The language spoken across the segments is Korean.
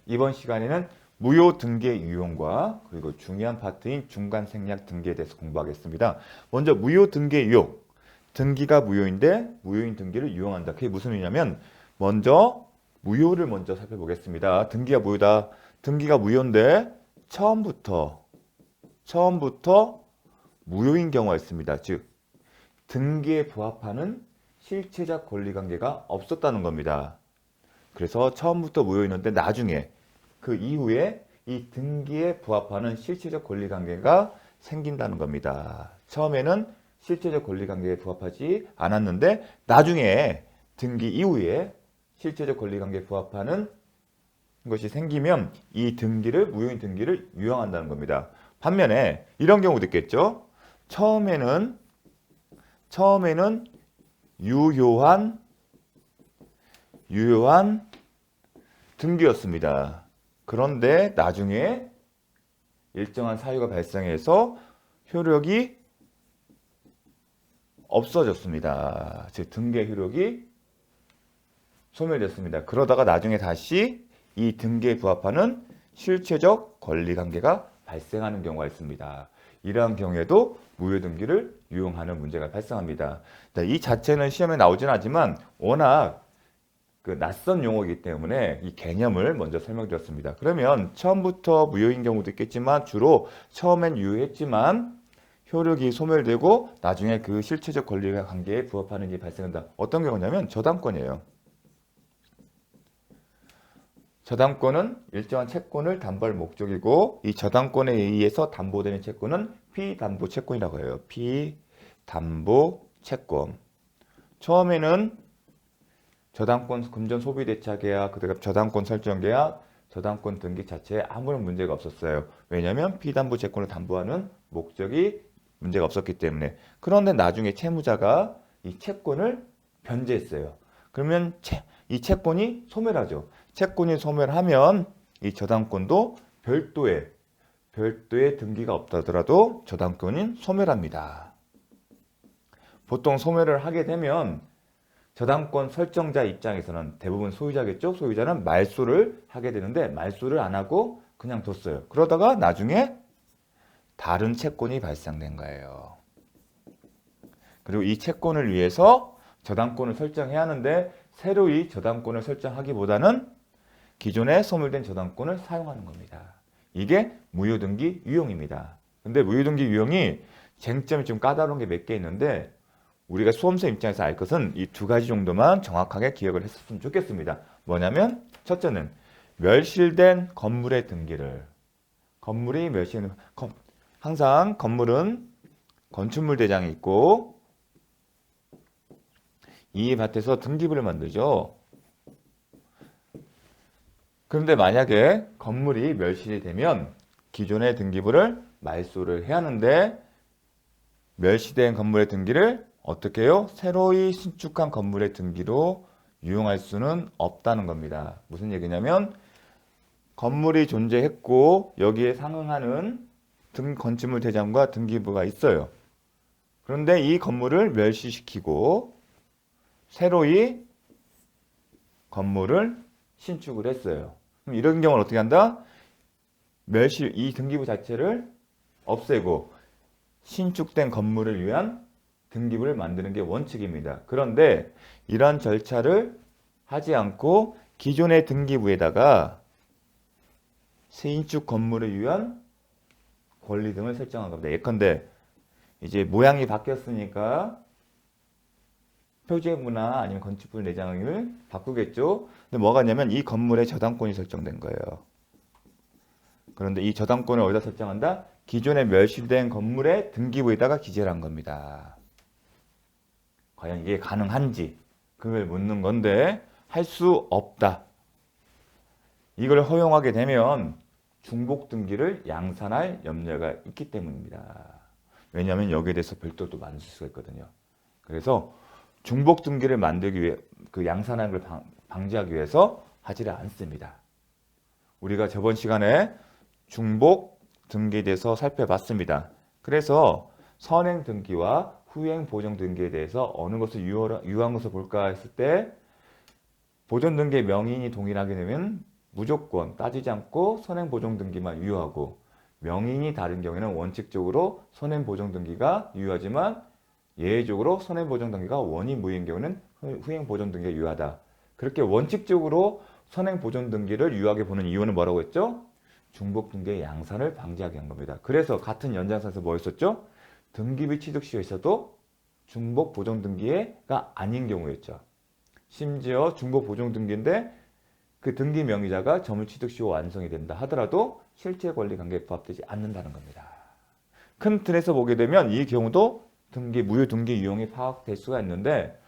이번 시간에는 무효 등기의 유형과 그리고 중요한 파트인 중간 생략 등기에 대해서 공부하겠습니다. 먼저 무효 등기의 유형. 등기가 무효인데 무효인 등기를 유용한다. 그게 무슨 의미냐면 먼저 무효를 먼저 살펴보겠습니다. 등기가 무효다. 등기가 무효인데 처음부터 무효인 경우가 있습니다. 즉 등기에 부합하는 실체적 권리관계가 없었다는 겁니다. 그래서 처음부터 무효였는데 나중에 그 이후에 이 등기에 부합하는 실체적 권리관계가 생긴다는 겁니다. 처음에는 실체적 권리관계에 부합하지 않았는데 나중에 등기 이후에 실체적 권리관계에 부합하는 것이 생기면 이 등기를 무효인 등기를 유용한다는 겁니다. 반면에 이런 경우도 있겠죠. 처음에는 유효한 등기였습니다. 그런데 나중에 일정한 사유가 발생해서 효력이 없어졌습니다. 즉 등기의 효력이 소멸됐습니다. 그러다가 나중에 다시 이 등기에 부합하는 실체적 권리관계가 발생하는 경우가 있습니다. 이러한 경우에도 무효 등기를 유용하는 문제가 발생합니다. 이 자체는 시험에 나오진 않지만 워낙 낯선 용어이기 때문에 이 개념을 먼저 설명드렸습니다. 그러면 처음부터 무효인 경우도 있겠지만 주로 처음엔 유효했지만 효력이 소멸되고 나중에 그 실체적 권리와 관계에 부합하는 일이 발생한다. 어떤 경우냐면 저당권이에요. 저당권은 일정한 채권을 담보할 목적이고 이 저당권에 의해서 담보되는 채권은 피담보 채권이라고 해요. 피담보 채권. 처음에는 저당권 금전 소비대차 계약, 그다음에 저당권 설정 계약, 저당권 등기 자체에 아무런 문제가 없었어요. 왜냐하면 피담보 채권을 담보하는 목적이 문제가 없었기 때문에. 그런데 나중에 채무자가 이 채권을 변제했어요. 그러면 이 채권이 소멸하죠. 채권이 소멸하면 이 저당권도 별도의 등기가 없다더라도 저당권은 소멸합니다. 보통 소멸을 하게 되면 저당권 설정자 입장에서는 대부분 소유자겠죠. 소유자는 말소를 하게 되는데 말소를 안 하고 그냥 뒀어요. 그러다가 나중에 다른 채권이 발생된 거예요. 그리고 이 채권을 위해서 저당권을 설정해야 하는데 새로이 저당권을 설정하기보다는 기존에 소멸된 저당권을 사용하는 겁니다. 이게 무효등기 유형입니다. 근데 무효등기 유형이 쟁점이 좀 까다로운 게 몇 개 있는데 우리가 수험생 입장에서 알 것은 이 두 가지 정도만 정확하게 기억을 했으면 좋겠습니다. 뭐냐면 첫째는 멸실된 건물의 등기를 항상 건물은 건축물 대장이 있고 이 밭에서 등기부를 만들죠. 그런데 만약에 건물이 멸실이 되면 기존의 등기부를 말소를 해야 하는데 멸실된 건물의 등기를 어떻게 해요? 새로이 신축한 건물의 등기로 유용할 수는 없다는 겁니다. 무슨 얘기냐면 건물이 존재했고 여기에 상응하는 건축물 대장과 등기부가 있어요. 그런데 이 건물을 멸시시키고 새로이 건물을 신축을 했어요. 그럼 이런 경우는 어떻게 한다? 이 등기부 자체를 없애고 신축된 건물을 위한 등기부를 만드는 게 원칙입니다. 그런데 이러한 절차를 하지 않고 기존의 등기부에다가 신축 건물을 위한 권리 등을 설정한 겁니다. 예컨대 이제 모양이 바뀌었으니까 표제부나 아니면 건축물 내장을 바꾸겠죠. 근데 뭐가 있냐면 이 건물에 저당권이 설정된 거예요. 그런데 이 저당권을 어디다 설정한다? 기존에 멸실된 건물의 등기부에다가 기재를 한 겁니다. 과연 이게 가능한지 그걸 묻는 건데 할 수 없다. 이걸 허용하게 되면 중복 등기를 양산할 염려가 있기 때문입니다. 왜냐하면 여기에 대해서 별도로 또 만들 수가 있거든요. 그래서 중복 등기를 만들기 위해 양산하는 걸 방지하기 위해서 하지를 않습니다. 우리가 저번 시간에 중복 등기에 대해서 살펴봤습니다. 그래서 선행 등기와 후행 보정 등기에 대해서 어느 것을 유효한 것을 볼까 했을 때 보존 등기의 명인이 동일하게 되면 무조건 따지지 않고 선행보정등기만 유효하고, 명인이 다른 경우에는 원칙적으로 선행보정등기가 유효하지만 예외적으로 선행보정등기가 원인무효인 경우는 후행보정등기가 유효하다. 그렇게 원칙적으로 선행보정등기를 유효하게 보는 이유는 뭐라고 했죠? 중복등기의 양산을 방지하게 한 겁니다. 그래서 같은 연장선에서 뭐 했었죠? 등기부 취득시효에 있어도 중복보정등기가 아닌 경우였죠. 심지어 중복보정등기인데 그 등기 명의자가 점유취득시효 완성이 된다 하더라도 실제권리관계에 부합되지 않는다는 겁니다. 큰 틀에서 보게 되면 이 경우도 무효 등기 유형이 파악될 수가 있는데,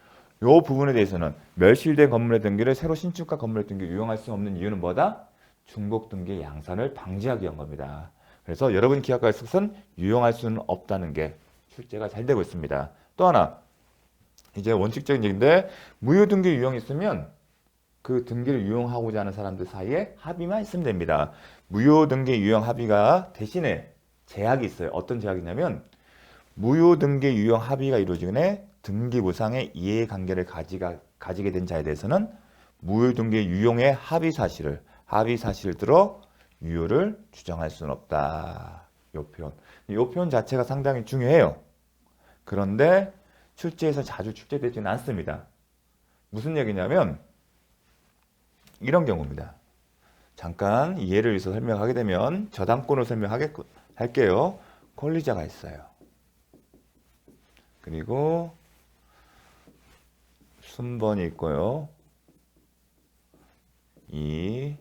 이 부분에 대해서는 멸실된 건물의 등기를 새로 신축한 건물의 등기에 유용할 수 없는 이유는 뭐다? 중복 등기의 양산을 방지하기 위한 겁니다. 그래서 여러분 기억할 것은 유용할 수는 없다는 게 출제가 잘 되고 있습니다. 또 하나, 이제 원칙적인 얘기인데, 무효 등기 유형이 있으면 그 등기를 유용하고자 하는 사람들 사이에 합의만 있으면 됩니다. 무효 등기 유형 합의가 대신에 제약이 있어요. 어떤 제약이냐면, 무효 등기 유형 합의가 이루어지기 전에 등기부상의 이해관계를 가지게 된 자에 대해서는 무효 등기 유형의 합의 사실을 들어 유효를 주장할 수는 없다. 이 표현 자체가 상당히 중요해요. 그런데 출제에서 자주 출제되지는 않습니다. 무슨 얘기냐면 이런 경우입니다. 잠깐 예를 위해서 설명하게 되면 저당권을 설명할게요. 권리자가 있어요. 그리고 순번이 있고요. 2,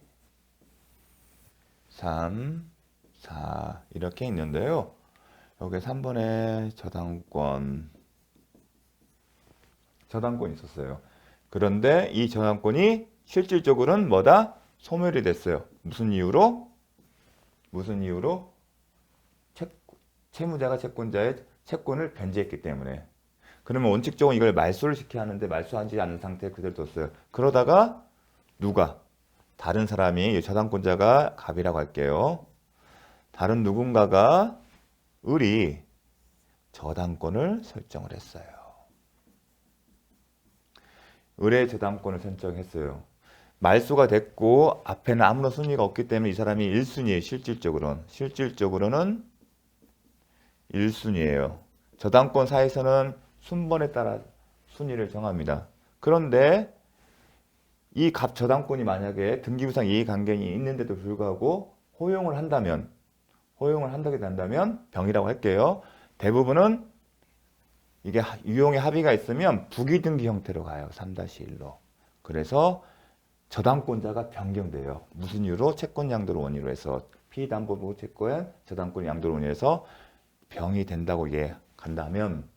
3, 4 이렇게 있는데요. 여기 3번에 저당권이 있었어요. 그런데 이 저당권이 실질적으로는 뭐다? 소멸이 됐어요. 무슨 이유로? 채무자가 채권자의 채권을 변제했기 때문에. 그러면 원칙적으로 이걸 말소를 시켜야 하는데 말소하지 않은 상태에 그대로 뒀어요. 그러다가 다른 사람이, 저당권자가 갑이라고 할게요. 다른 누군가가 저당권을 설정을 했어요. 저당권을 설정했어요. 말소가 됐고 앞에는 아무런 순위가 없기 때문에 이 사람이 1순위예요. 실질적으로는 1순위예요. 저당권 사에서는 순번에 따라 순위를 정합니다. 그런데 이 갑 저당권이 만약에 등기부상 이해관계이 있는데도 불구하고 허용을 한다게 된다면 병이라고 할게요. 대부분은 이게 유용의 합의가 있으면 부기등기 형태로 가요. 3-1로. 그래서 저당권자가 변경돼요. 무슨 이유로? 채권 양도를 원인으로 해서 피담보부 채권 저당권 양도를 원인으로 해서 병이 된다고 간다면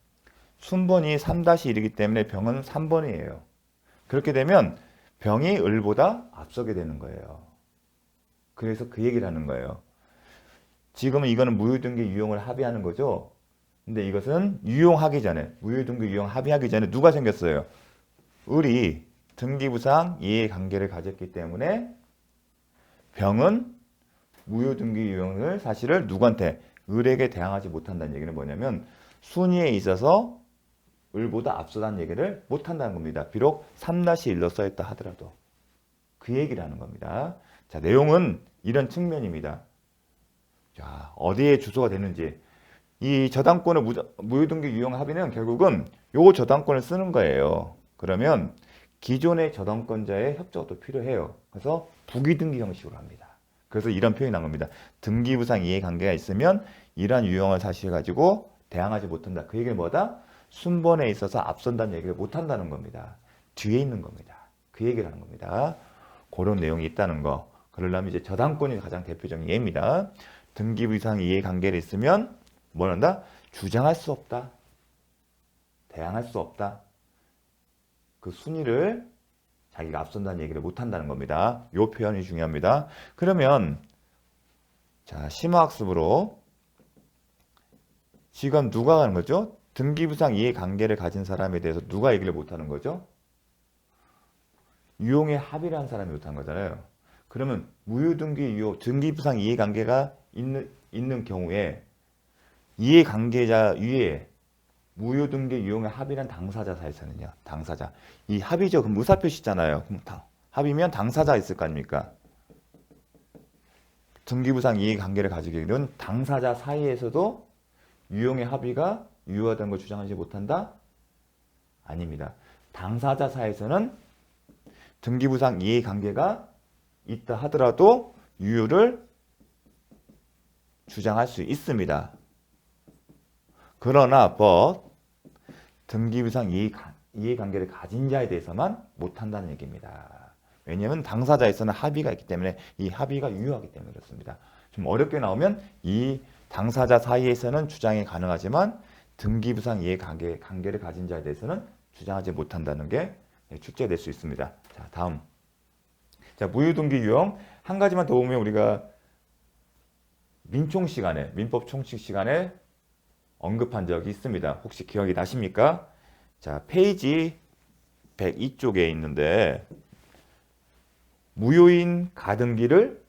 순번이 3-1이기 때문에 병은 3번이에요. 그렇게 되면 병이 을보다 앞서게 되는 거예요. 그래서 그 얘기를 하는 거예요. 지금은 이거는 무효등기 유용을 합의하는 거죠. 근데 이것은 무효등기 유용 합의하기 전에 누가 생겼어요? 을이 등기부상 이해관계를 가졌기 때문에 병은 무효등기 유용을 사실을 누구한테? 을에게 대항하지 못한다는 얘기는 뭐냐면 순위에 있어서 을보다 앞서다는 얘기를 못한다는 겁니다. 비록 3-1로 써있다 하더라도. 그 얘기를 하는 겁니다. 자, 내용은 이런 측면입니다. 자, 어디에 주소가 되는지. 이 저당권의 무효등기 유용 합의는 결국은 요 저당권을 쓰는 거예요. 그러면 기존의 저당권자의 협조가 또 필요해요. 그래서 부기등기 형식으로 합니다. 그래서 이런 표현이 나온 겁니다. 등기부상 이해관계가 있으면 이러한 유형을 사실 가지고 대항하지 못한다. 그 얘기는 뭐다? 순번에 있어서 앞선다는 얘기를 못한다는 겁니다. 뒤에 있는 겁니다. 그 얘기를 하는 겁니다. 그런 내용이 있다는 거. 그러려면 이제 저당권이 가장 대표적인 예입니다. 등기부상 이해관계를 있으면 뭘 한다? 주장할 수 없다. 대항할 수 없다. 그 순위를 자기가 앞선다는 얘기를 못한다는 겁니다. 이 표현이 중요합니다. 그러면 자, 심화학습으로 지금 누가 하는 거죠? 등기부상 이해관계를 가진 사람에 대해서 누가 얘기를 못하는 거죠? 유용의 합의를 한 사람이 못한 거잖아요. 그러면 무효등기 유효, 등기부상 이해관계가 있는 경우에 이해관계자 위에 무효등기 유용의 합의란 당사자 사이에서는요. 당사자. 이 합의죠. 그럼 의사표시잖아요. 그럼 합의면 당사자 있을 거 아닙니까? 등기부상 이해관계를 가지고 있는 당사자 사이에서도 유용의 합의가 유효하다는 걸 주장하지 못한다? 아닙니다. 당사자 사이에서는 등기부상 이해관계가 있다 하더라도 유효를 주장할 수 있습니다. 그러나 등기부상 이해관계를 가진 자에 대해서만 못한다는 얘기입니다. 왜냐하면 당사자에서는 합의가 있기 때문에 이 합의가 유효하기 때문에 그렇습니다. 좀 어렵게 나오면 이 당사자 사이에서는 주장이 가능하지만 등기부상 이해관계를 가진 자에 대해서는 주장하지 못한다는 게 출제될 수 있습니다. 자, 다음. 자, 무효등기 유형 한 가지만 더 보면 우리가 민총 시간에, 민법 총칙 시간에 언급한 적이 있습니다. 혹시 기억이 나십니까? 자, 페이지 102쪽에 있는데 무효인 가등기를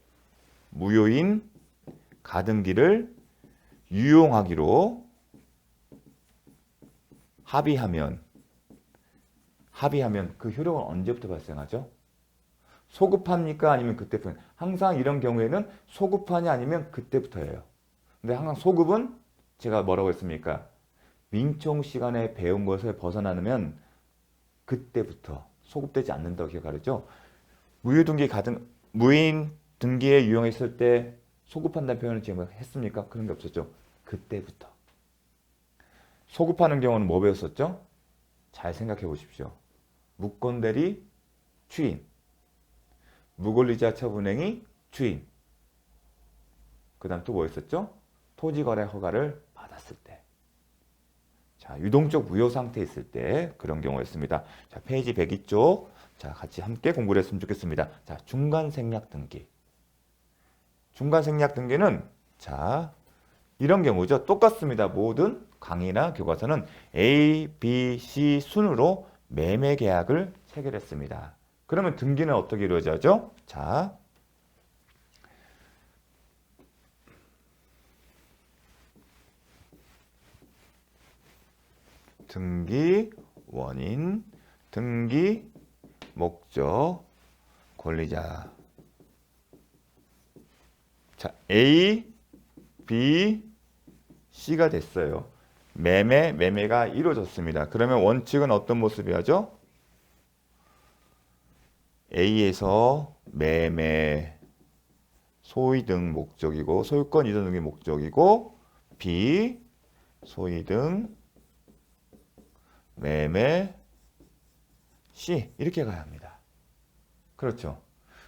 유용하기로 합의하면 그 효력은 언제부터 발생하죠? 소급합니까? 아니면 그때부터? 항상 이런 경우에는 소급하냐 아니면 그때부터예요. 근데 항상 소급은 제가 뭐라고 했습니까? 민총 시간에 배운 것을 벗어나면 그때부터 소급되지 않는다고 기억하죠? 무효인 등기에 유용했을 때 소급한다는 표현을 지금 했습니까? 그런 게 없었죠. 그때부터. 소급하는 경우는 뭐 배웠었죠? 잘 생각해 보십시오. 무권대리 추인, 무권리자 처분행위 추인. 그 다음 또 뭐 있었죠? 토지거래 허가를 받았을 때. 자, 유동적 무효 상태에 있을 때 그런 경우였습니다. 자, 페이지 102쪽. 자, 같이 함께 공부를 했으면 좋겠습니다. 자, 중간 생략 등기. 중간 생략 등기는 자, 이런 경우죠. 똑같습니다. 모든 강의나 교과서는 A, B, C 순으로 매매 계약을 체결했습니다. 그러면 등기는 어떻게 이루어져야죠? 자, 등기 원인, 등기 목적, 권리자. 자, A, B, C가 됐어요. 매매가 이루어졌습니다. 그러면 원칙은 어떤 모습이야죠? A에서 매매, 소위 등 목적이고 소유권 이전 등의 목적이고 B, 소위 등 매매, C 이렇게 가야 합니다. 그렇죠.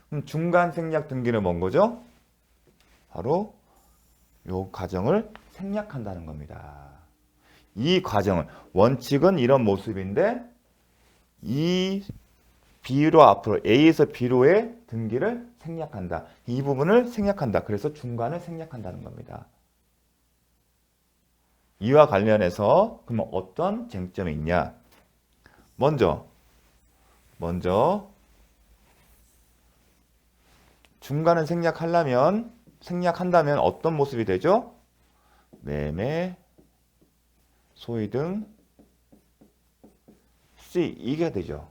그럼 중간 생략 등기는 뭔 거죠? 바로 이 과정을 생략한다는 겁니다. 이 과정은 원칙은 이런 모습인데 이 B로 앞으로 A에서 B로의 등기를 생략한다. 이 부분을 생략한다. 그래서 중간을 생략한다는 겁니다. 이와 관련해서 그러면 어떤 쟁점이 있냐? 먼저 중간을 생략한다면 어떤 모습이 되죠? 매매, 소위 등 C 이게 되죠.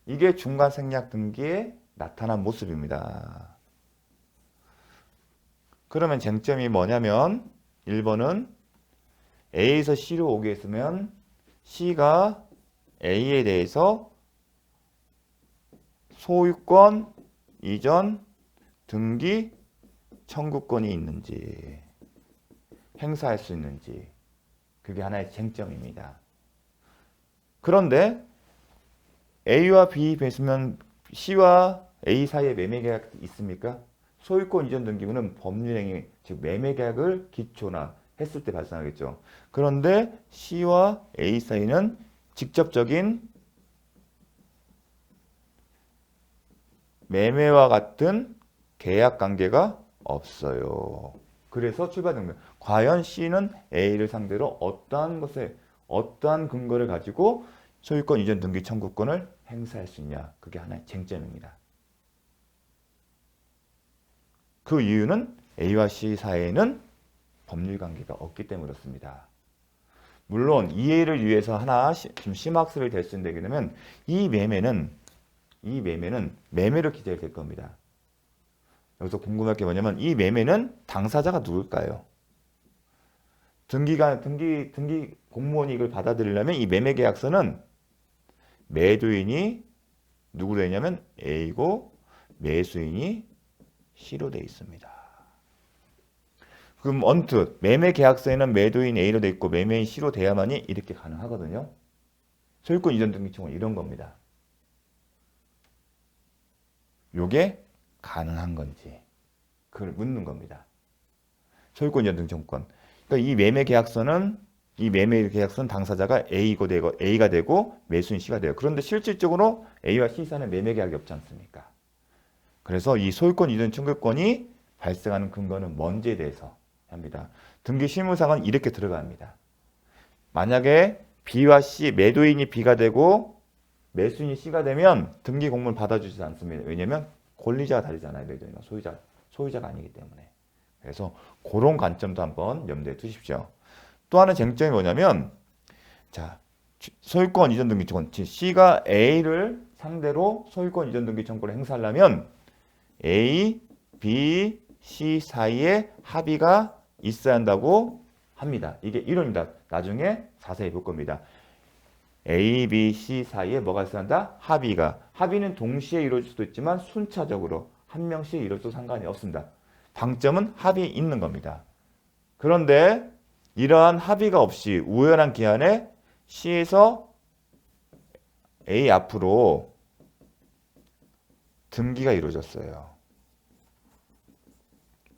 이게 중간 생략 등기에 나타난 모습입니다. 그러면 쟁점이 뭐냐면 1번은 A에서 C로 오게 했으면 C가 A에 대해서 소유권 이전 등기 청구권이 있는지 행사할 수 있는지 그게 하나의 쟁점입니다. 그런데 A와 B 배수면 C와 A 사이에 매매계약이 있습니까? 소유권 이전 등기부는 법률행위, 즉 매매계약을 기초나 했을 때 발생하겠죠. 그런데 C와 A 사이는 직접적인 매매와 같은 계약 관계가 없어요. 그래서 출발등록. 과연 C는 A를 상대로 어떠한 근거를 가지고 소유권 이전 등기 청구권을 행사할 수 있냐. 그게 하나의 쟁점입니다. 그 이유는 A와 C 사이에는 법률 관계가 없기 때문에 그렇습니다. 물론 이해를 위해서 하나 좀 심학설이 될 수 있는 게 되면 이 매매는 매매로 기재될 겁니다. 여기서 궁금할 게 뭐냐면 이 매매는 당사자가 누굴까요? 등기 공무원이 이걸 받아들이려면 이 매매 계약서는 매도인이 누구로 되냐면 A고 매수인이 C로 되어 있습니다. 그럼 언뜻 매매 계약서에는 매도인 A로 되어 있고 매매인 C로 돼야만이 이렇게 가능하거든요. 소유권 이전 등기 청구는 이런 겁니다. 요게 가능한 건지 그걸 묻는 겁니다. 소유권 이전 등기 청구권. 그러니까 이 매매 계약서는 당사자가 A가 되고 매수인 C가 돼요. 그런데 실질적으로 A와 C 사이는 매매 계약이 없지 않습니까? 그래서 이 소유권 이전 청구권이 발생하는 근거는 뭔지에 대해서 합니다. 등기 실무상은 이렇게 들어갑니다. 만약에 B와 C, 매도인이 B가 되고 매수인이 C가 되면 등기 공문을 받아주지 않습니다. 왜냐하면 권리자가 다르잖아요. 매도인과 소유자가 아니기 때문에. 그래서 그런 관점도 한번 염두에 두십시오. 또 하나 쟁점이 뭐냐면 자 소유권 이전 등기 청구권 C가 A를 상대로 소유권 이전 등기 청구를 행사하려면 A, B, C 사이에 합의가 있어야 한다고 합니다. 이게 이론입니다. 나중에 자세히 볼 겁니다. A, B, C 사이에 뭐가 있어야 한다? 합의는 동시에 이루어질 수도 있지만 순차적으로 한 명씩 이루어져도 상관이 없습니다. 방점은 합의 있는 겁니다. 그런데 이러한 합의가 없이 우연한 기한에 C에서 A 앞으로 등기가 이루어졌어요.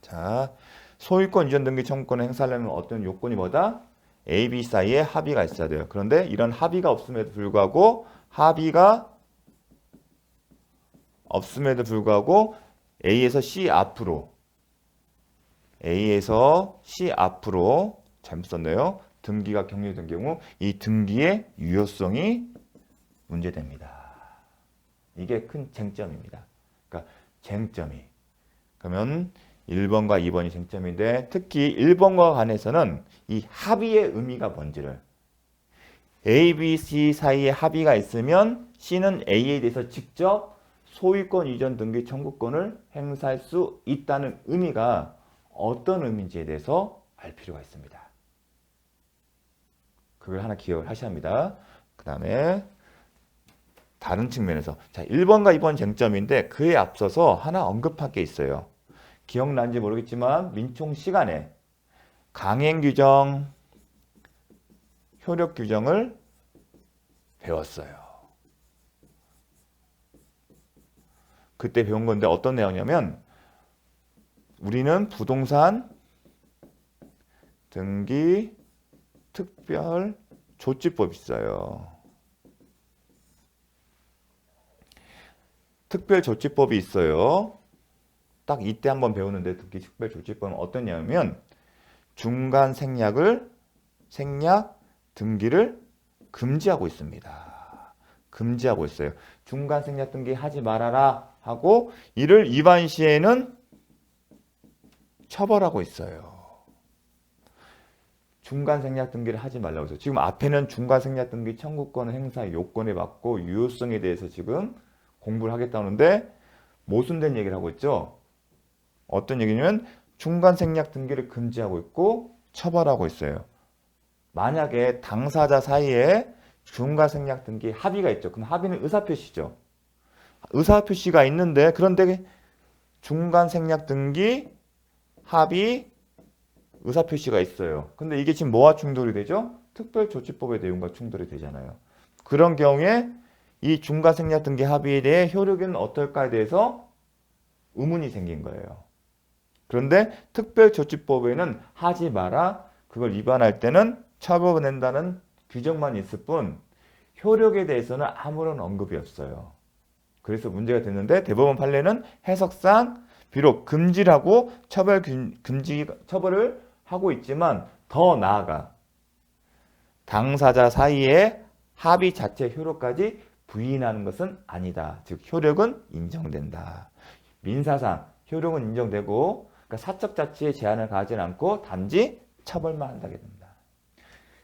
자, 소유권 이전 등기 청구권을 행사하려면 어떤 요건이 뭐다? A, B 사이에 합의가 있어야 돼요. 그런데 이런 합의가 없음에도 불구하고 A에서 C 앞으로 잘못 썼네요. 등기가 격리된 경우 이 등기의 유효성이 문제됩니다. 이게 큰 쟁점입니다. 그러니까 쟁점이 그러면 1번과 2번이 쟁점인데 특히 1번과 관해서는 이 합의의 의미가 뭔지를 A, B, C 사이에 합의가 있으면 C는 A에 대해서 직접 소유권 이전 등기 청구권을 행사할 수 있다는 의미가 어떤 의미인지에 대해서 알 필요가 있습니다. 그걸 하나 기억을 하셔야 합니다. 그 다음에 다른 측면에서 자 1번과 2번 쟁점인데 그에 앞서서 하나 언급할 게 있어요. 기억나는지 모르겠지만 민총 시간에 강행 규정, 효력 규정을 배웠어요. 그때 배운 건데 어떤 내용이냐면 우리는 부동산 등기 특별 조치법이 있어요. 특별 조치법이 있어요. 딱 이때 한번 배우는데 등기 특별 조치법은 어떤 내용이냐면 중간 생략 등기를 금지하고 있습니다. 금지하고 있어요. 중간 생략 등기 하지 말아라 하고 이를 위반 시에는 처벌하고 있어요. 중간 생략 등기를 하지 말라고 해서 지금 앞에는 중간 생략 등기 청구권 행사 요건에 맞고 유효성에 대해서 지금 공부를 하겠다는데 모순된 얘기를 하고 있죠. 어떤 얘기냐면 중간 생략 등기를 금지하고 있고 처벌하고 있어요. 만약에 당사자 사이에 중간 생략 등기 합의가 있죠. 그럼 합의는 의사표시죠. 의사표시가 있는데 그런데 중간 생략 등기 합의 의사표시가 있어요. 근데 이게 지금 뭐와 충돌이 되죠? 특별조치법의 내용과 충돌이 되잖아요. 그런 경우에 이 중간 생략 등기 합의에 대해 효력은 어떨까에 대해서 의문이 생긴 거예요. 그런데 특별조치법에는 하지 마라. 그걸 위반할 때는 처벌을 낸다는 규정만 있을 뿐 효력에 대해서는 아무런 언급이 없어요. 그래서 문제가 됐는데 대법원 판례는 해석상 비록 금지를 하고 처벌을 하고 있지만 더 나아가 당사자 사이에 합의 자체 효력까지 부인하는 것은 아니다. 즉 효력은 인정된다. 민사상 효력은 인정되고 그러니까 사적 자치에 제한을 가하지 않고 단지 처벌만 한다게 됩니다.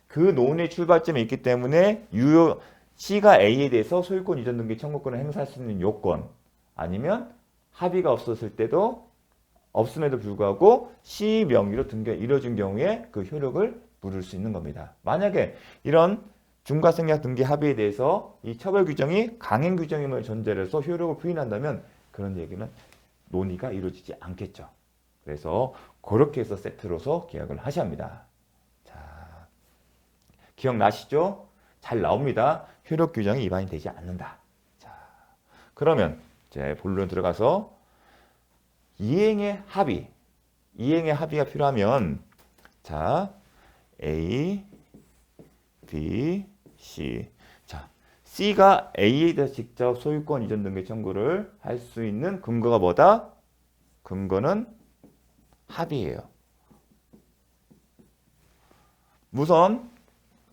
그 논의 출발점에 있기 때문에 C가 A에 대해서 소유권 이전 등기 청구권을 행사할 수 있는 요건 아니면 합의가 없었을 때도 없음에도 불구하고 C 명의로 등기가 이루어진 경우에 그 효력을 물을 수 있는 겁니다. 만약에 이런 중과생략 등기 합의에 대해서 이 처벌 규정이 강행 규정임을 전제로 해서 효력을 부인한다면 그런 얘기는 논의가 이루어지지 않겠죠. 그래서 그렇게 해서 세트로서 계약을 하셔야 합니다. 자, 기억나시죠? 잘 나옵니다. 효력 규정이 위반이 되지 않는다. 자, 그러면 이제 본론 들어가서 이행의 합의가 필요하면 자, A, B, C. 자, C가 A에 대해서 직접 소유권 이전 등기 청구를 할 수 있는 근거가 뭐다? 근거는 합의예요. 우선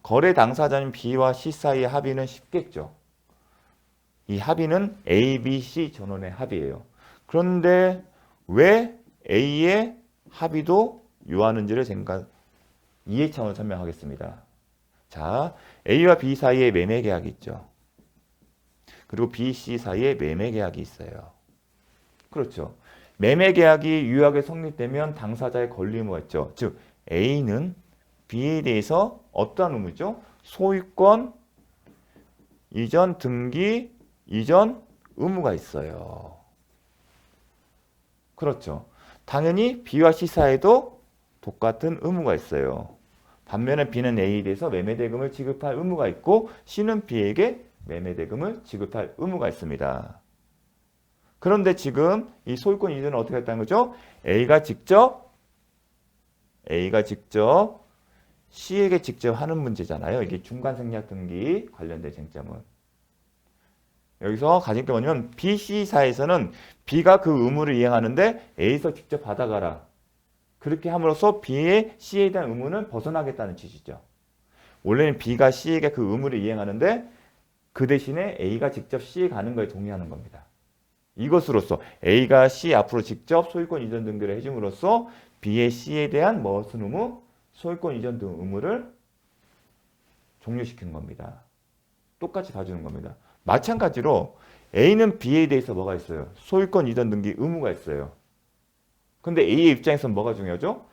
거래 당사자인 B와 C 사이의 합의는 쉽겠죠. 이 합의는 A, B, C 전원의 합의예요. 그런데 왜 A의 합의도 유하는지를 이해 차원을 설명하겠습니다. 자, A와 B 사이에 매매 계약이 있죠. 그리고 B, C 사이에 매매 계약이 있어요. 그렇죠. 매매 계약이 유효하게 성립되면 당사자의 권리 의무가 있죠. 즉 A는 B에 대해서 어떠한 의무죠? 소유권 이전 등기 이전 의무가 있어요. 그렇죠. 당연히 B와 C 사이에도 똑같은 의무가 있어요. 반면에 B는 A에 대해서 매매대금을 지급할 의무가 있고 C는 B에게 매매대금을 지급할 의무가 있습니다. 그런데 지금 이 소유권 이전은 어떻게 했다는 거죠? A가 직접 C에게 직접 하는 문제잖아요. 이게 중간생략 등기 관련된 쟁점은. 여기서 가진 게 뭐냐면 B, C 사에서는 B가 그 의무를 이행하는데 A에서 직접 받아가라. 그렇게 함으로써 B의 C에 대한 의무는 벗어나겠다는 취지죠. 원래는 B가 C에게 그 의무를 이행하는데 그 대신에 A가 직접 C에 가는 거에 동의하는 겁니다. 이것으로써 A가 C 앞으로 직접 소유권 이전 등기를 해줌으로써 B의 C에 대한 무슨 의무? 소유권 이전 등 의무를 종료시키는 겁니다. 똑같이 봐주는 겁니다. 마찬가지로 A는 B에 대해서 뭐가 있어요? 소유권 이전 등기 의무가 있어요. 근데 A의 입장에서는 뭐가 중요하죠?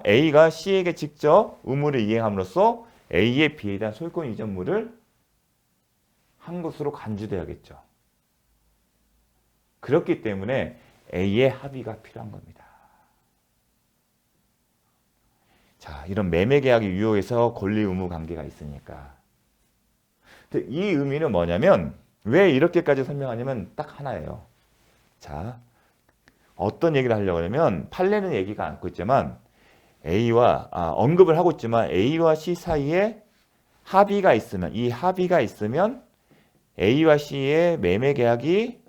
A가 C에게 직접 의무를 이행함으로써 A의 B에 대한 소유권 이전물을 한 것으로 간주돼야겠죠. 그렇기 때문에 A의 합의가 필요한 겁니다. 자, 이런 매매 계약이 유효해서 권리 의무 관계가 있으니까. 이 의미는 뭐냐면 왜 이렇게까지 설명하냐면 딱 하나예요. 자, 어떤 얘기를 하려고 하냐면 판례는 얘기가 않고 있지만 언급을 하고 있지만 A와 C 사이에 합의가 있으면 이 합의가 있으면 A와 C의 매매 계약이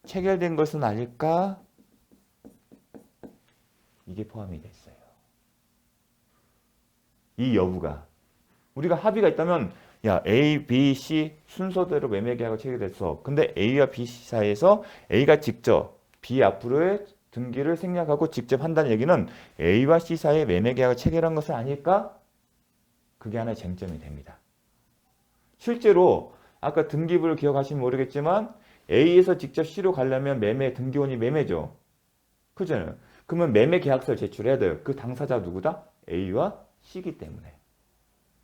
체결된 것은 아닐까? 이게 포함이 됐어요. 이 여부가 우리가 합의가 있다면 야 A, B, C 순서대로 매매 계약을 체결됐어. 근데 A와 B, C 사이에서 A가 직접 B 앞으로의 등기를 생략하고 직접 한다는 얘기는 A와 C 사이에 매매 계약을 체결한 것은 아닐까? 그게 하나의 쟁점이 됩니다. 실제로 아까 등기부를 기억하시면 모르겠지만 A에서 직접 C로 가려면 매매 등기원이 매매죠. 그잖아요. 그러면 매매 계약서를 제출해야 돼요. 그 당사자 누구다? A와 C이기 때문에.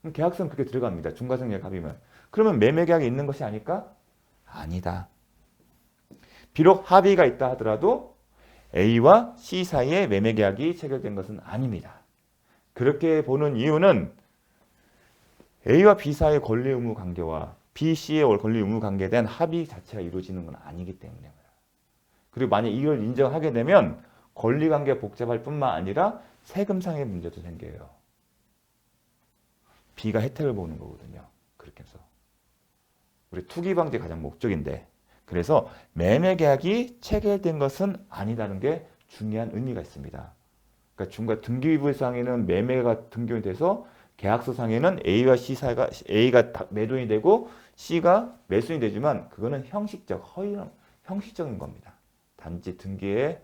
그럼 계약서는 그렇게 들어갑니다. 중과생략 합의면. 그러면 매매 계약이 있는 것이 아닐까? 아니다. 비록 합의가 있다 하더라도 A와 C 사이에 매매 계약이 체결된 것은 아닙니다. 그렇게 보는 이유는 A와 B 사이의 권리 의무 관계와 B, C의 권리 의무 관계에 대한 합의 자체가 이루어지는 건 아니기 때문입니다. 그리고 만약 이걸 인정하게 되면 권리관계가 복잡할 뿐만 아니라 세금상의 문제도 생겨요. B가 혜택을 보는 거거든요. 그렇게 해서. 우리 투기 방지 가장 목적인데 그래서 매매 계약이 체결된 것은 아니다는 게 중요한 의미가 있습니다. 그러니까 중간 등기부상에는 매매가 등기이 돼서 계약서상에는 A와 C 사이가 A가 매도인이 되고 C가 매수인이 되지만 그거는 형식적인 겁니다. 단지 등기를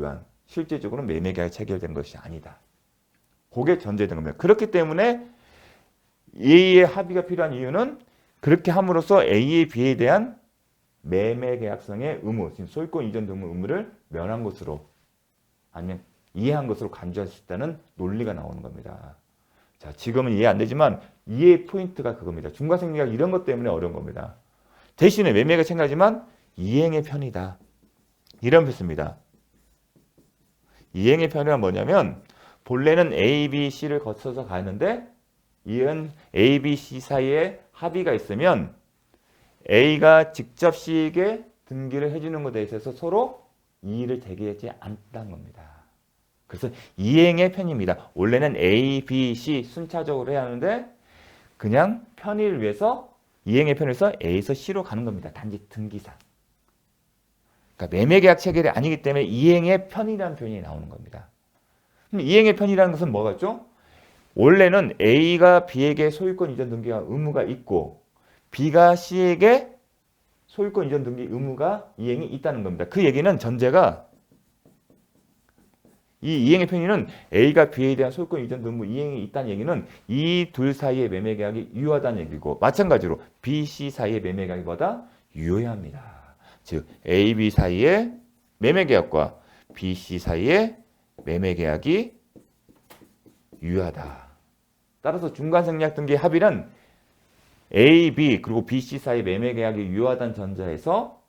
위한 실제적으로 매매 계약이 체결된 것이 아니다. 그게 전제된 겁니다. 그렇기 때문에 A의 합의가 필요한 이유는 그렇게 함으로써 A의 B에 대한 매매 계약성의 의무, 지금 소유권 이전 등 의무를 면한 것으로 아니면 이해한 것으로 간주할 수 있다는 논리가 나오는 겁니다. 자, 지금은 이해 안 되지만 이해 포인트가 그겁니다. 중과생략 이런 것 때문에 어려운 겁니다. 대신에 매매가 생각하지만 이행의 편이다. 이런 표습니다. 이행의 편은 뭐냐면 본래는 A, B, C를 거쳐서 가는데 이은 A, B, C 사이에 합의가 있으면 A가 직접 C에게 등기를 해주는 것에 있어서 서로 이의를 제기하지 않다는 겁니다. 그래서 이행의 편입니다. 원래는 A, B, C 순차적으로 해야 하는데 그냥 편의를 위해서 이행의 편에서 A에서 C로 가는 겁니다. 단지 등기상. 그러니까 매매계약 체결이 아니기 때문에 이행의 편이라는 표현이 나오는 겁니다. 그럼 이행의 편이라는 것은 뭐겠죠? 원래는 A가 B에게 소유권 이전 등기 의무가 있고 B가 C에게 소유권 이전 등기 의무가 이행이 있다는 겁니다. 그 얘기는 전제가 이 이행의 편의는 A가 B에 대한 소유권 이전 의무 이행이 있다는 얘기는 이 둘 사이의 매매계약이 유효하다는 얘기고 마찬가지로 B, C 사이의 매매계약보다 유효해야 합니다. 즉 A, B 사이의 매매계약과 B, C 사이의 매매계약이 유효하다. 따라서 중간생략 등기 합의는 A, B 그리고 B, C 사이 매매계약이 유효하다는 전제에서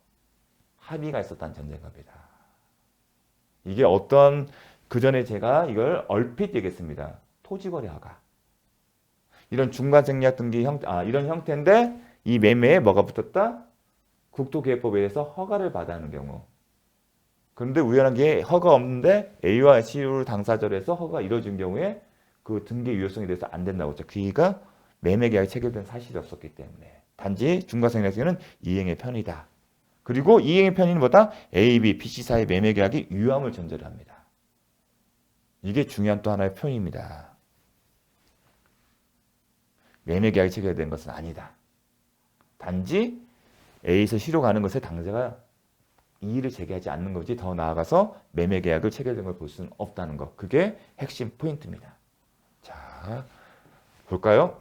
합의가 있었다는 전제인 겁니다. 이게 어떤 그 전에 제가 이걸 얼핏 얘기했습니다. 토지거래 허가. 이런 중간생략 등기 이런 형태인데 이 매매에 뭐가 붙었다? 국토기획법에 의해서 허가를 받아야 하는 경우. 그런데 우연한 게 허가 없는데 A와 C로 당사자로해서 허가가 이루어진 경우에 그 등기 유효성에 대해서 안 된다고 했죠. 그가 매매계약이 체결된 사실이 없었기 때문에 단지 중과생략에는 이행의 편이다. 그리고 이행의 편인 보다 A, B, B, C 사이 매매계약이 유효함을 전제로 합니다. 이게 중요한 또 하나의 표현입니다. 매매계약이 체결된 것은 아니다. 단지 A에서 C로 가는 것에 당사자가 이의를 제기하지 않는 거지 더 나아가서 매매계약을 체결된 걸 볼 수는 없다는 것. 그게 핵심 포인트입니다. 자, 볼까요?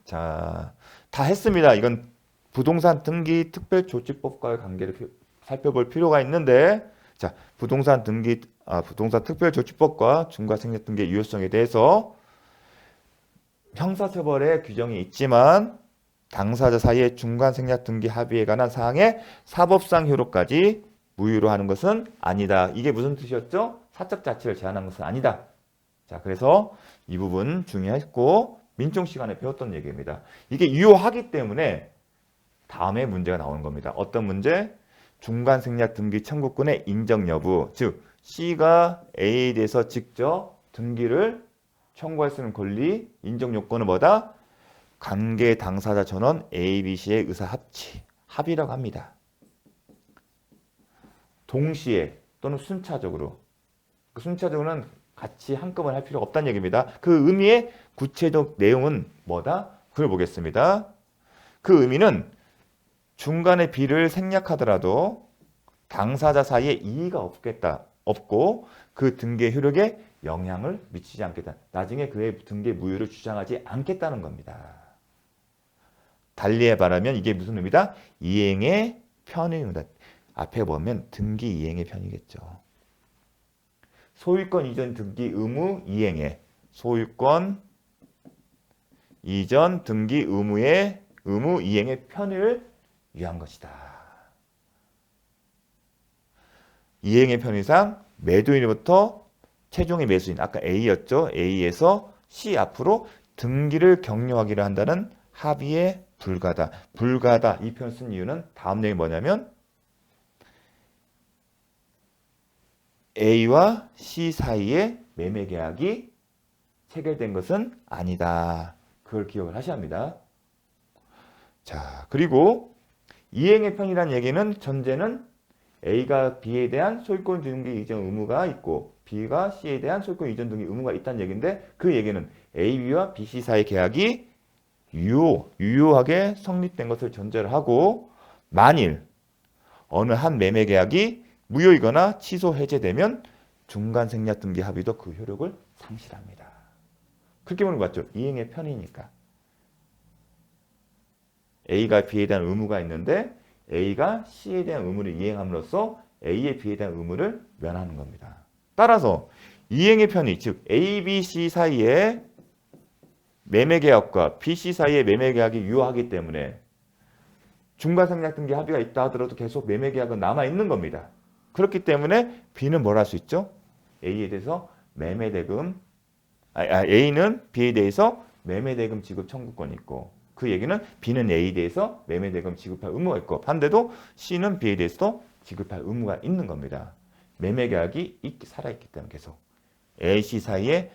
자, 다 했습니다. 이건 부동산 등기 특별조치법과의 관계를 살펴볼 필요가 있는데 자, 부동산 특별조치법과 중과생략 등기의 유효성에 대해서 형사처벌의 규정이 있지만 당사자 사이의 중간생략 등기 합의에 관한 사항의 사법상 효력까지 무효로 하는 것은 아니다. 이게 무슨 뜻이었죠? 사적 자치를 제한한 것은 아니다. 자, 그래서 이 부분 중요했고 민총 시간에 배웠던 얘기입니다. 이게 유효하기 때문에 다음에 문제가 나오는 겁니다. 어떤 문제? 중간생략 등기 청구권의 인정 여부. 즉 C가 A에 대해서 직접 등기를 청구할 수 있는 권리, 인정 요건은 뭐다? 관계 당사자 전원 A, B, C의 의사 합치, 합의라고 합니다. 동시에 또는 순차적으로. 순차적으로는 같이 한꺼번에 할 필요가 없다는 얘기입니다. 그 의미의 구체적 내용은 뭐다? 그걸 보겠습니다. 그 의미는 중간에 B를 생략하더라도 당사자 사이에 이의가 없고 그 등기 효력에 영향을 미치지 않겠다. 나중에 그의 등기 무효를 주장하지 않겠다는 겁니다. 달리 말하면 이게 무슨 의미다? 이행의 편의입니다. 앞에 보면 등기 이행의 편이겠죠. 소유권 이전 등기 의무 이행의 소유권 이전 등기 의무 이행의 편의를 위한 것이다. 이행의 편의상 매도인으로부터 최종의 매수인 아까 A였죠. A에서 C 앞으로 등기를 격려하기로 한다는 합의에 불가다. 불가다 이 표현 쓴 이유는 다음 내용이 뭐냐면 A와 C 사이에 매매 계약이 체결된 것은 아니다. 그걸 기억을 하셔야 합니다. 자, 그리고 이행의 편이라는 얘기는 전제는 A가 B에 대한 소유권 등기 이전 의무가 있고 B가 C에 대한 소유권 이전 등기 의무가 있다는 얘기인데 그 얘기는 A, B와 B, C 사이 계약이 유효하게 성립된 것을 전제로 하고 만일 어느 한 매매 계약이 무효이거나 취소 해제되면 중간생략 등기 합의도 그 효력을 상실합니다. 그렇게 보는 거 맞죠? 이행의 편이니까. A가 B에 대한 의무가 있는데 A가 C에 대한 의무를 이행함으로써 A의 B에 대한 의무를 면하는 겁니다. 따라서 이행의 편의, 즉 A, B, C 사이에 매매계약과 B, C 사이에 매매계약이 유효하기 때문에 중간생략등기 합의가 있다 하더라도 계속 매매계약은 남아있는 겁니다. 그렇기 때문에 B는 뭘 할 수 있죠? A에 대해서 매매대금, A는 B에 대해서 매매대금 지급 청구권이 있고, 그 얘기는 B는 A에 대해서 매매대금 지급할 의무가 있고, 반대로 C는 B에 대해서도 지급할 의무가 있는 겁니다. 매매계약이 살아있기 때문에 계속 A, C 사이에,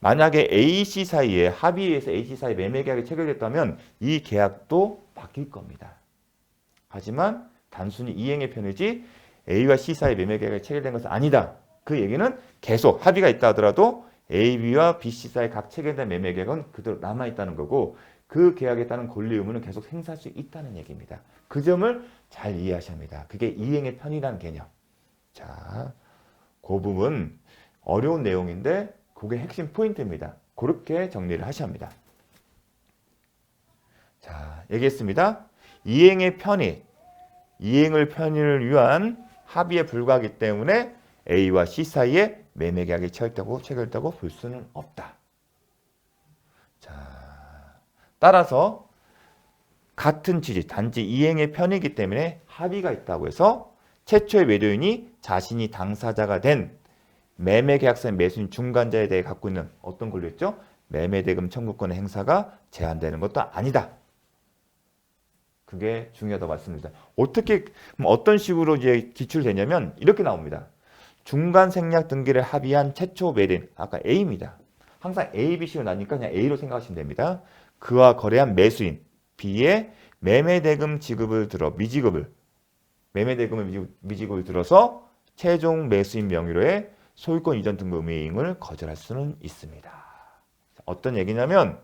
만약에 A, C 사이에 합의에 의해서 A, C 사이에 매매계약이 체결됐다면 이 계약도 바뀔 겁니다. 하지만 단순히 이행의 편이지 A와 C 사이 매매계약이 체결된 것은 아니다. 그 얘기는 계속 합의가 있다 하더라도 A, B와 B, C 사이 각 체결된 매매계약은 그대로 남아있다는 거고, 그 계약에 따른 권리 의무는 계속 행사할 수 있다는 얘기입니다. 그 점을 잘 이해하셔야 합니다. 그게 이행의 편이라는 개념. 자, 그 부분 어려운 내용인데 그게 핵심 포인트입니다. 그렇게 정리를 하셔야 합니다. 자, 얘기했습니다. 이행의 편의, 이행을 편의를 위한 합의에 불과하기 때문에 A와 C 사이에 매매계약이 체결되고 볼 수는 없다. 자, 따라서 같은 취지, 단지 이행의 편이기 때문에 합의가 있다고 해서 최초의 매도인이 자신이 당사자가 된 매매계약서 매수인 중간자에 대해 갖고 있는 어떤 권리였죠? 매매대금 청구권의 행사가 제한되는 것도 아니다. 그게 중요하다고 말씀드립니다. 어떻게, 어떤 식으로 이제 기출되냐면 이렇게 나옵니다. 중간생략 등기를 합의한 최초 매도인, 아까 A입니다. 항상 A, B, C로 나니까 그냥 A로 생각하시면 됩니다. 그와 거래한 매수인 B의 매매대금 지급을 들어 매매대금을 미지급을 들어서 최종 매수인 명의로의 소유권 이전 등급 의무 이행을 거절할 수는 있습니다. 어떤 얘기냐면,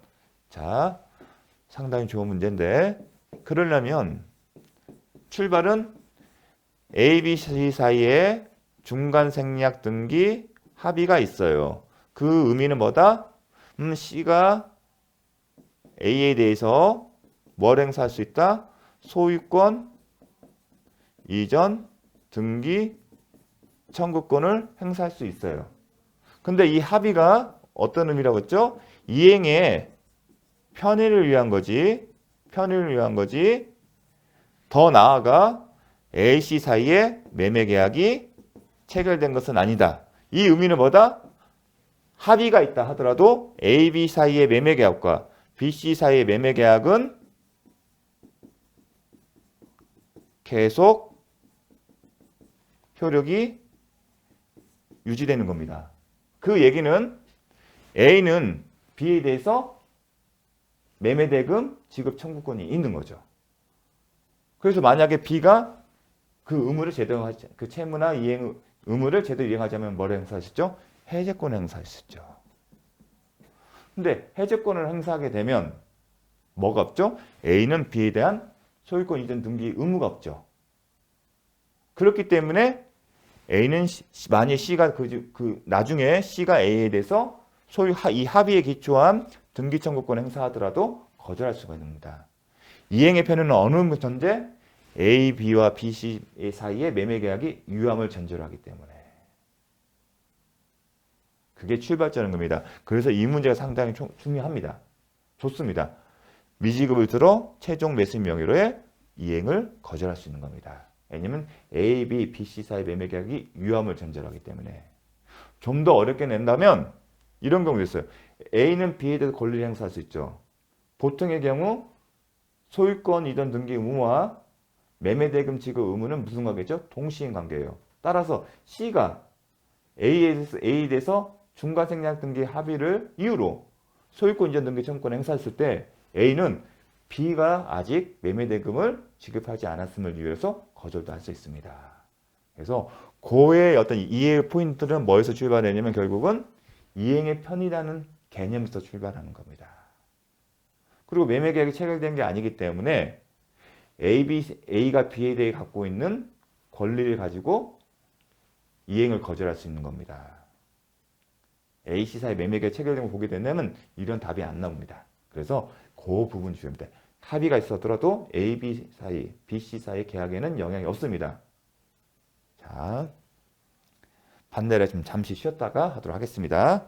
자, 상당히 좋은 문제인데, 그러려면 출발은 A, B, C 사이에 중간생략 등기 합의가 있어요. 그 의미는 뭐다? C가 A에 대해서 뭘 행사할 수 있다? 소유권 이전 등기 청구권을 행사할 수 있어요. 근데 이 합의가 어떤 의미라고 했죠? 이행의 편의를 위한 거지. 더 나아가 A, C 사이에 매매계약이 체결된 것은 아니다. 이 의미는 뭐다? 합의가 있다 하더라도 A, B 사이의 매매계약과 B, C 사이의 매매계약은 계속 효력이 유지되는 겁니다. 그 얘기는 A는 B에 대해서 매매대금 지급 청구권이 있는 거죠. 그래서 만약에 B가 그 의무를 제대로 하지, 그 채무나 이행 의무를 제대로 이행하자면 뭘 행사하셨죠? 해제권을 행사하셨죠. 근데 해제권을 행사하게 되면 뭐가 없죠? A는 B에 대한 소유권 이전 등기 의무가 없죠. 그렇기 때문에 A는 만약 C가 나중에 C가 A에 대해서 이 합의에 기초한 등기 청구권 행사하더라도 거절할 수가 있습니다. 이행의 편의는 어느 전제? A, B와 B, C 사이의 매매계약이 유효함을 전제로 하기 때문에. 그게 출발점인 겁니다. 그래서 이 문제가 상당히 중요합니다. 좋습니다. 미지급을 들어 최종 매수인 명의로의 이행을 거절할 수 있는 겁니다. 왜냐하면 A, B, B, C 사이 매매계약이 유효함을 전제로 하기 때문에. 좀 더 어렵게 낸다면 이런 경우도 있어요. A는 B에 대해서 권리를 행사할 수 있죠. 보통의 경우 소유권 이전 등기 의무와 매매대금 지급 의무는 무슨 관계죠? 동시인 관계예요. 따라서 C가 A에 대해서 중간생략 등기 합의를 이유로 소유권 이전 등기 청구권 행사했을 때 A는 B가 아직 매매대금을 지급하지 않았음을 이유해서 거절도 할 수 있습니다. 그래서 고의 어떤 이해 포인트는 뭐에서 출발되냐면 결국은 이행의 편이라는 개념에서 출발하는 겁니다. 그리고 매매계약이 체결된 게 아니기 때문에 A가 B에 대해 갖고 있는 권리를 가지고 이행을 거절할 수 있는 겁니다. A, C 사이 매매계약 체결된 거 보게 되면 이런 답이 안 나옵니다. 그래서 그 부분 중요합니다. 합의가 있었더라도 A, B 사이, B, C 사이 계약에는 영향이 없습니다. 자, 판례를 좀 잠시 쉬었다가 하도록 하겠습니다.